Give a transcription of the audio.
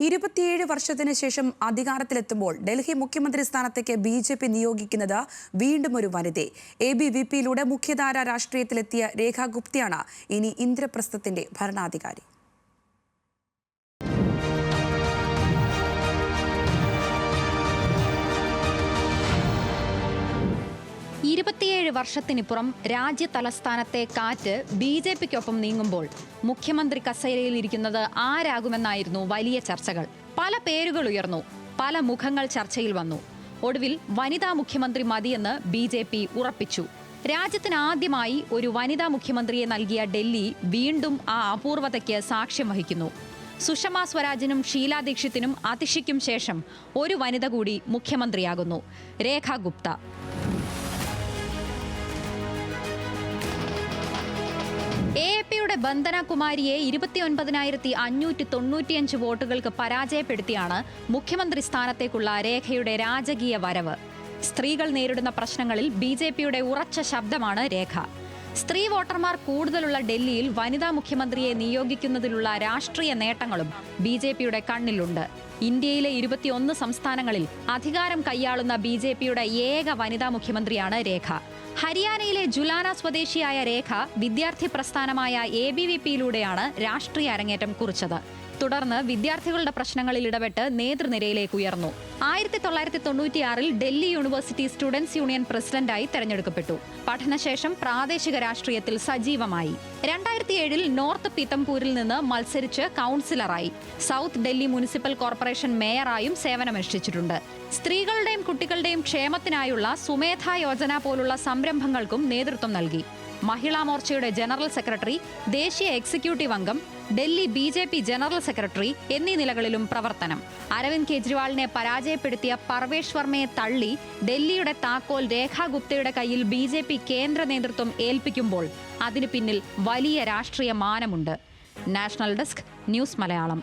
27 വർഷത്തിന് ശേഷം അധികാരത്തിലെത്തുമ്പോൾ ഡൽഹി മുഖ്യമന്ത്രി സ്ഥാനത്തേക്ക് ബി.ജെ.പി. നിയോഗിക്കുന്നത് വീണ്ടും ഒരു വനിതയെ. ABVP-യിലൂടെ മുഖ്യധാര രാഷ്ട്രീയത്തിലെത്തിയ രേഖ ഗുപ്തയാണ് ഇനി ഇന്ദ്രപ്രസ്ഥത്തിന്റെ ഭരണാധികാരി. വർഷത്തിനിപ്പുറം രാജ്യ തലസ്ഥാനത്തെ കാറ്റ് ബി.ജെ.പിക്കൊപ്പം നീങ്ങുമ്പോൾ മുഖ്യമന്ത്രി കസേരയിൽ ഇരിക്കുന്നത് ആരാകുമെന്നായിരുന്നു വലിയ ചർച്ചകൾ. പല പേരുകൾ ഉയർന്നു, പല മുഖങ്ങൾ ചർച്ചയിൽ വന്നു. ഒടുവിൽ വനിതാ മുഖ്യമന്ത്രി മതിയെന്ന് ബി.ജെ.പി. ഉറപ്പിച്ചു. രാജ്യത്തിന് ആദ്യമായി ഒരു വനിതാ മുഖ്യമന്ത്രിയെ നൽകിയ ഡൽഹി വീണ്ടും ആ അപൂർവതയ്ക്ക് സാക്ഷ്യം വഹിക്കുന്നു. സുഷമ സ്വരാജിനും ഷീലാ ദീക്ഷിത്തിനും അതിഷിക്കും ശേഷം ഒരു വനിത കൂടി മുഖ്യമന്ത്രിയാകുന്നു, രേഖ ഗുപ്ത. AAP-യുടെ ബന്ദന കുമാരിയെ 29,595 വോട്ടുകൾക്ക് പരാജയപ്പെടുത്തിയാണ് മുഖ്യമന്ത്രി സ്ഥാനത്തേക്കുള്ള രേഖയുടെ രാജകീയ വരവ്. സ്ത്രീകൾ നേരിടുന്ന പ്രശ്നങ്ങളിൽ ബി.ജെ.പിയുടെ ഉറച്ച ശബ്ദമാണ് രേഖ. സ്ത്രീ വോട്ടർമാർ കൂടുതലുള്ള ഡൽഹിയിൽ വനിതാ മുഖ്യമന്ത്രിയെ നിയോഗിക്കുന്നതിലുള്ള രാഷ്ട്രീയ നേട്ടങ്ങളും ബി.ജെ.പിയുടെ കണ്ണിലുണ്ട്. ഇന്ത്യയിലെ 21 സംസ്ഥാനങ്ങളിൽ അധികാരം കൈയാളുന്ന ബി.ജെ.പിയുടെ ഏക വനിതാ മുഖ്യമന്ത്രിയാണ് രേഖ. ഹരിയാനയിലെ ജുലാന സ്വദേശിയായ രേഖ വിദ്യാർത്ഥി പ്രസ്ഥാനമായ ABVP-യിലൂടെയാണ് രാഷ്ട്രീയ അരങ്ങേറ്റം കുറിച്ചത്. തുടർന്ന് വിദ്യാർത്ഥികളുടെ പ്രശ്നങ്ങളിൽ ഇടപെട്ട് നേതൃനിരയിലേക്ക് ഉയർന്നു. 1996-ൽ ഡൽഹി യൂണിവേഴ്സിറ്റി സ്റ്റുഡൻസ് യൂണിയൻ പ്രസിഡന്റായി തെരഞ്ഞെടുക്കപ്പെട്ടു. പഠനശേഷം പ്രാദേശിക രാഷ്ട്രീയത്തിൽ സജീവമായി. 2007-ൽ നോർത്ത് പീതംപൂരിൽ നിന്ന് മത്സരിച്ച് കൗൺസിലറായി. സൗത്ത് ഡൽഹി മുനിസിപ്പൽ കോർപ്പറേഷൻ മേയറായും സേവനമനുഷ്ഠിച്ചിട്ടുണ്ട്. സ്ത്രീകളുടെയും കുട്ടികളുടെയും ക്ഷേമത്തിനായുള്ള സുമേധ യോജന പോലുള്ള സംരംഭങ്ങൾക്കും നേതൃത്വം നൽകി. മഹിളാ മോർച്ചയുടെ ജനറൽ സെക്രട്ടറി, ദേശീയ എക്സിക്യൂട്ടീവ് അംഗം, ഡൽഹി ബി.ജെ.പി. ജനറൽ സെക്രട്ടറി എന്നീ നിലകളിലും പ്രവർത്തനം. അരവിന്ദ് കെജ്രിവാളിനെ പരാജയപ്പെടുത്തിയ പർവേഷ് വർമ്മയെ തള്ളി ഡൽഹിയുടെ താക്കോൽ രേഖ ഗുപ്തയുടെ കയ്യിൽ ബി.ജെ.പി. കേന്ദ്ര നേതൃത്വം ഏൽപ്പിക്കുമ്പോൾ അതിനു പിന്നിൽ വലിയ രാഷ്ട്രീയ മാനമുണ്ട്. National desk, news Malayalam.